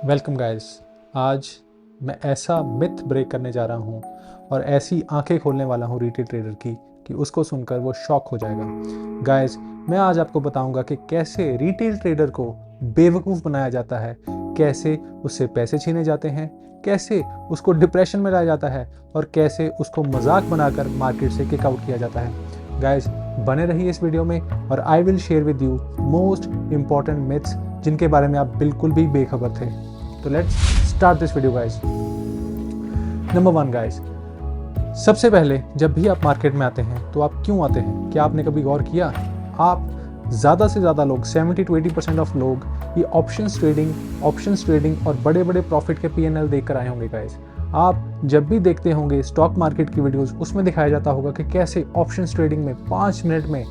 Welcome guys. आज मैं ऐसा मिथ ब्रेक करने जा रहा हूँ और ऐसी आंखें खोलने वाला हूँ रिटेल ट्रेडर की कि उसको सुनकर वो शॉक हो जाएगा। गाइस, मैं आज आपको बताऊंगा कि कैसे रिटेल ट्रेडर को बेवकूफ़ बनाया जाता है, कैसे उससे पैसे छीने जाते हैं, कैसे उसको डिप्रेशन में लाया जाता है और कैसे उसको मजाक बनाकर मार्केट से किक आउट किया जाता है। गाइस, बने रहिए इस वीडियो में और I will share with you most important myths जिनके बारे में आप बिल्कुल भी बेखबर थे। तो let's start this video guys. Number 1 guys, सबसे पहले जब भी आप मार्केट में आते हैं तो आप क्यों आते हैं? क्या आपने कभी गौर किया? आप ज़्यादा से ज़्यादा लोग 70 to 80% ऑफ लोग ये ऑप्शंस ट्रेडिंग और बड़े बड़े प्रॉफिट के पीएनएल देख कर आए होंगे गाइस। आप जब भी देखते होंगे स्टॉक मार्केट की वीडियोस, उसमें दिखाया जाता होगा कि कैसे ऑप्शंस ट्रेडिंग में 5 मिनट में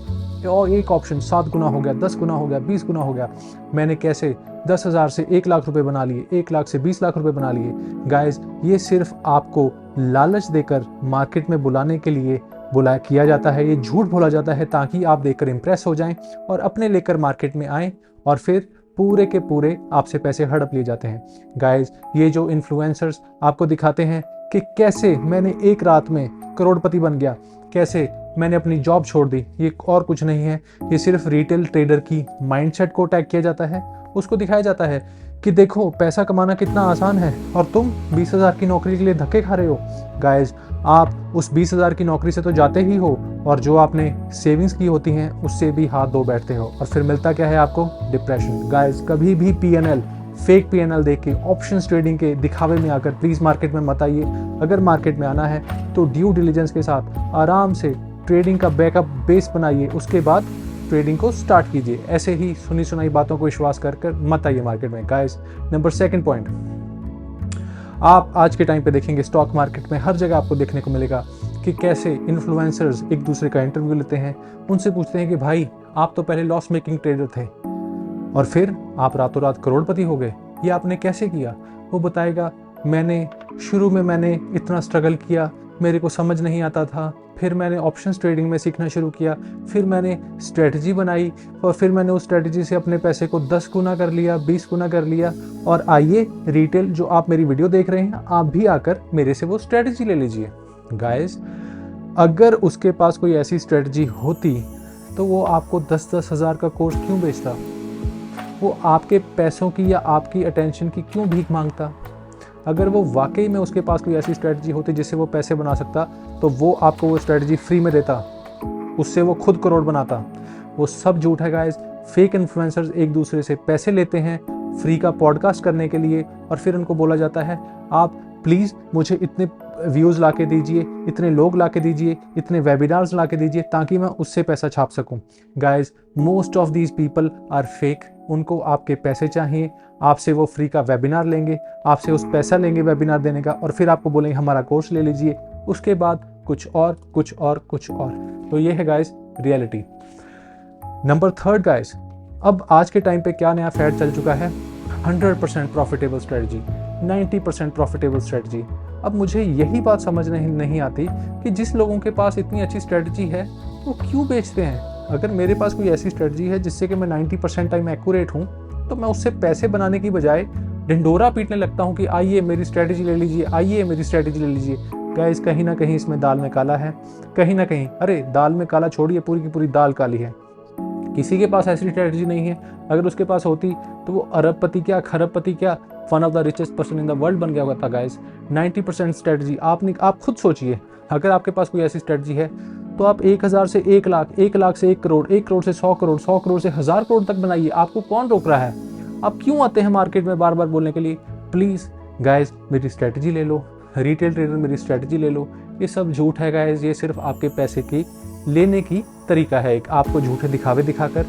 और एक ऑप्शन 7 गुना हो गया, 10 गुना हो गया, 20 गुना हो गया। मैंने कैसे 10,000 से 1 लाख रुपए बना लिए, 1 लाख से 20 लाख रुपए बना लिए। गाइस, ये सिर्फ आपको लालच देकर मार्केट में बुलाने के लिए किया जाता है। ये झूठ बोला जाता है ताकि आप देखकर इंप्रेस हो जाएं और अपने लेकर मार्केट में आएं और फिर पूरे के पूरे आपसे पैसे हड़प लिए जाते हैं। गाइस, ये जो इन्फ्लुएंसर्स आपको दिखाते हैं कि कैसे मैंने एक रात में करोड़पति बन गया, कैसे मैंने अपनी जॉब छोड़ दी, ये और कुछ नहीं है। ये सिर्फ रिटेल ट्रेडर की माइंडसेट को अटैक किया जाता है। उसको दिखाया जाता है कि देखो पैसा कमाना कितना आसान है और तुम 20,000 की नौकरी के लिए धक्के खा रहे हो। गाइस, आप उस 20,000 की नौकरी से तो जाते ही हो और जो आपने सेविंग्स की होती हैं उससे भी हाथ धो बैठते हो और फिर मिलता क्या है आपको? डिप्रेशन। गाइस, कभी भी पीएनएल, फेक पीएनएल देख के, ऑप्शंस ट्रेडिंग के दिखावे में आकर प्लीज मार्केट में मत आइए। अगर मार्केट में आना है तो ड्यू डिलिजेंस के साथ आराम से ट्रेडिंग का बैकअप बेस बनाइए, उसके बाद ट्रेडिंग को स्टार्ट कीजिए। ऐसे ही सुनी सुनाई बातों को विश्वास कर मत आइए मार्केट में। गाइस, नंबर 2 पॉइंट, आप आज के टाइम पे देखेंगे स्टॉक मार्केट में हर जगह आपको देखने को मिलेगा कि कैसे इन्फ्लुएंसर्स एक दूसरे का इंटरव्यू लेते हैं, उनसे पूछते हैं कि भाई आप तो पहले लॉस मेकिंग ट्रेडर थे और फिर आप रातों रात करोड़पति हो गए, ये आपने कैसे किया? वो बताएगा शुरू में मैंने इतना स्ट्रगल किया, मेरे को समझ नहीं आता था, फिर मैंने ऑप्शंस ट्रेडिंग में सीखना शुरू किया, फिर मैंने स्ट्रेटजी बनाई और फिर मैंने उस स्ट्रेटजी से अपने पैसे को 10 गुना कर लिया, 20 गुना कर लिया। और आइए रिटेल जो आप मेरी वीडियो देख रहे हैं, आप भी आकर मेरे से वो स्ट्रेटजी ले लीजिए। गाइस, अगर उसके पास कोई ऐसी स्ट्रेटजी होती तो वो आपको 10-10 हज़ार का कोर्स क्यों बेचता? वो आपके पैसों की या आपकी अटेंशन की क्यों भीख मांगता? अगर वो वाकई में उसके पास कोई ऐसी स्ट्रेटजी होती जिससे वो पैसे बना सकता तो वो आपको वो स्ट्रेटजी फ्री में देता, उससे वो खुद करोड़ बनाता। वो सब झूठ है गाइस। फेक इन्फ्लुएंसर्स एक दूसरे से पैसे लेते हैं फ्री का पॉडकास्ट करने के लिए और फिर उनको बोला जाता है आप प्लीज़ मुझे इतने व्यूज़ ला के दीजिए, इतने लोग ला के दीजिए, इतने वेबिनार्स ला के दीजिए ताकि मैं उससे पैसा छाप सकूं। Guys, most of these people are fake. उनको आपके पैसे चाहिए, आपसे वो फ्री का वेबिनार लेंगे, आपसे उस पैसा लेंगे वेबिनार देने का और फिर आपको बोलेंगे हमारा कोर्स ले लीजिए, उसके बाद कुछ और कुछ और कुछ और। तो ये है गाइस रियलिटी। नंबर 3 गाइस, अब आज के टाइम पे क्या नया फैड चल चुका है? 100% प्रॉफिटेबल स्ट्रेटजी, 90% प्रॉफिटेबल स्ट्रेटजी। अब मुझे यही बात समझ नहीं आती कि जिस लोगों के पास इतनी अच्छी स्ट्रेटजी है वो क्यों बेचते हैं। अगर मेरे पास कोई ऐसी स्ट्रेटजी है जिससे कि मैं 90% टाइम एक्यूरेट हूँ तो मैं उससे पैसे बनाने की बजाय ढिंडोरा पीटने लगता हूँ कि आइए मेरी स्ट्रेटजी ले लीजिए, आइए मेरी स्ट्रेटजी ले लीजिए। गाइस, कहीं ना कहीं इसमें दाल में काला है, कहीं ना कहीं, अरे दाल में काला छोड़िए, पूरी की पूरी दाल काली है। किसी के पास ऐसी स्ट्रेटजी नहीं है। अगर उसके पास होती तो वो अरबपति क्या, खरबपति क्या, one of the richest person in the world बन गया हुआ था। गाइस, 90% स्ट्रेटजी आप खुद सोचिए। अगर आपके पास कोई ऐसी स्ट्रेटजी है तो आप 1,000 से 1 लाख, 1 लाख से 1 करोड़, 1 करोड़ से 100 करोड़, 100 करोड़ से 1,000 करोड़ तक बनाइए। आपको कौन रोक रहा है? आप क्यों आते हैं मार्केट में बार बार बोलने के लिए? प्लीज़ गाइस, मेरी स्ट्रेटजी ले लो, रिटेल ट्रेडर मेरी स्ट्रेटजी ले लो। ये सब झूठ है गाइस। ये सिर्फ आपके पैसे की लेने की तरीका है, एक आपको झूठे दिखावे दिखाकर,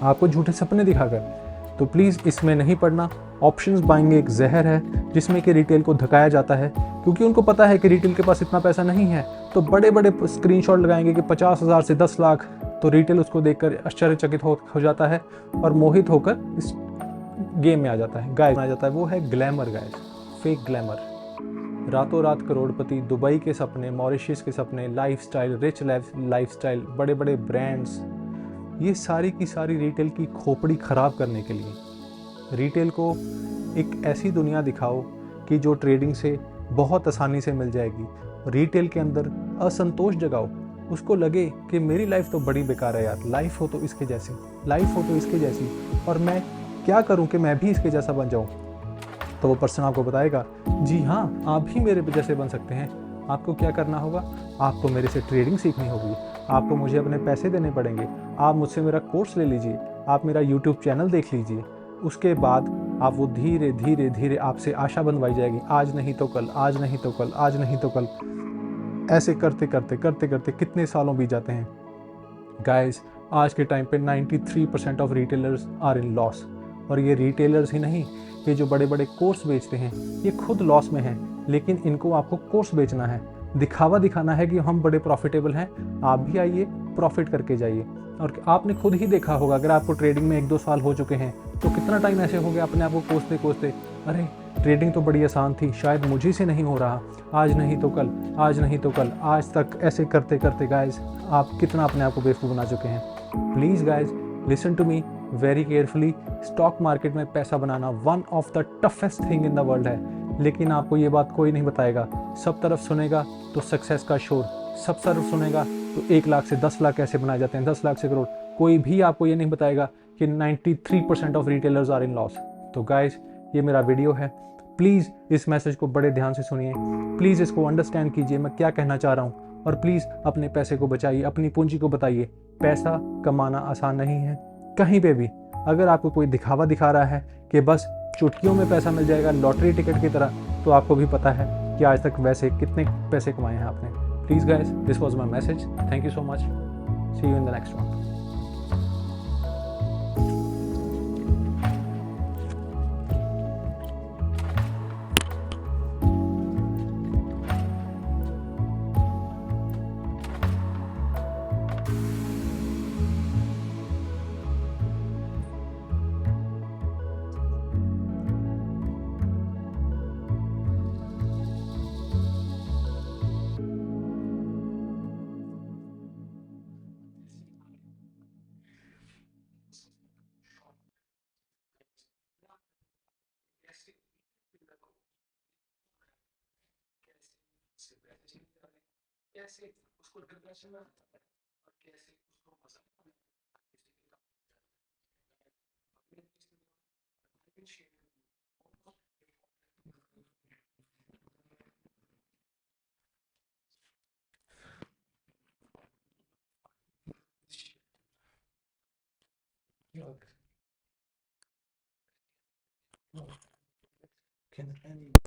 आपको झूठे सपने दिखाकर। तो प्लीज़ इसमें नहीं पड़ना। ऑप्शंस बाइंग एक जहर है जिसमें कि रिटेल को धकाया जाता है क्योंकि उनको पता है कि रिटेल के पास इतना पैसा नहीं है, तो बड़े बड़े स्क्रीनशॉट लगाएंगे कि 50,000 से 10 लाख। तो रिटेल उसको देखकर आश्चर्यचकित हो जाता है और मोहित होकर इस गेम में आ जाता है। गाइस, आ जाता है वो है ग्लैमर। गाइस, फेक ग्लैमर, रातों रात करोड़पति, दुबई के सपने, मॉरिशस के सपने, लाइफस्टाइल, रिच लाइफस्टाइल, बड़े बड़े ब्रांड्स, ये सारी की सारी रिटेल की खोपड़ी खराब करने के लिए। रिटेल को एक ऐसी दुनिया दिखाओ कि जो ट्रेडिंग से बहुत आसानी से मिल जाएगी। रिटेल के अंदर असंतोष जगाओ, उसको लगे कि मेरी लाइफ तो बड़ी बेकार है यार, लाइफ हो तो इसके जैसी, लाइफ हो तो इसके जैसी, और मैं क्या करूं कि मैं भी इसके जैसा बन जाऊं। तो वो पर्सन आपको बताएगा, जी हाँ, आप भी मेरे जैसे बन सकते हैं। आपको क्या करना होगा, आपको मेरे से ट्रेडिंग सीखनी होगी, आपको मुझे अपने पैसे देने पड़ेंगे, आप मुझसे मेरा कोर्स ले लीजिए, आप मेरा यूट्यूब चैनल देख लीजिए। उसके बाद आप वो धीरे धीरे धीरे आपसे आशा बनवाई जाएगी, आज नहीं तो कल, आज नहीं तो कल, आज नहीं तो कल। ऐसे करते करते करते करते कितने सालों बीत जाते हैं गाइस। आज के टाइम पे 93% of retailers are in loss. और ये रिटेलर्स ही नहीं, ये जो बड़े बड़े कोर्स बेचते हैं ये खुद लॉस में हैं, लेकिन इनको आपको कोर्स बेचना है, दिखावा दिखाना है कि हम बड़े प्रॉफिटेबल हैं, आप भी आइए प्रॉफिट करके जाइए। और आपने खुद ही देखा होगा, अगर आपको ट्रेडिंग में 1-2 साल हो चुके हैं तो कितना टाइम ऐसे हो गया अपने आप को कोसते कोसते, अरे ट्रेडिंग तो बड़ी आसान थी, शायद मुझे से नहीं हो रहा, आज नहीं तो कल, आज नहीं तो कल, आज तक ऐसे करते करते गाइस आप कितना अपने आप को बेवकूफ़ बना चुके हैं। Please guys, listen to me very carefully. Stock market में पैसा बनाना one of the toughest thing in the world है, लेकिन आपको ये बात कोई नहीं बताएगा। सब तरफ सुनेगा तो सक्सेस का शोर, सब तरफ सुनेगा तो 1 लाख से 10 लाख कैसे बनाए जाते हैं, 10 लाख से करोड़। कोई भी आपको ये नहीं बताएगा कि 93% of retailers are in loss. तो गाइस, ये मेरा वीडियो है, प्लीज़ इस मैसेज को बड़े ध्यान से सुनिए, प्लीज़ इसको अंडरस्टैंड कीजिए मैं क्या कहना चाह रहा हूँ, और प्लीज़ अपने पैसे को बचाइए, अपनी पूंजी को बताइए। पैसा कमाना आसान नहीं है कहीं पे भी। अगर आपको कोई दिखावा दिखा रहा है कि बस चुटकियों में पैसा मिल जाएगा लॉटरी टिकट की तरह, तो आपको भी पता है कि आज तक वैसे कितने पैसे कमाए हैं आपने। Please guys, this was my message, thank you so much, see you in the next one. कैसे उसको डिप्रेशन में और कैसे उसको मजा can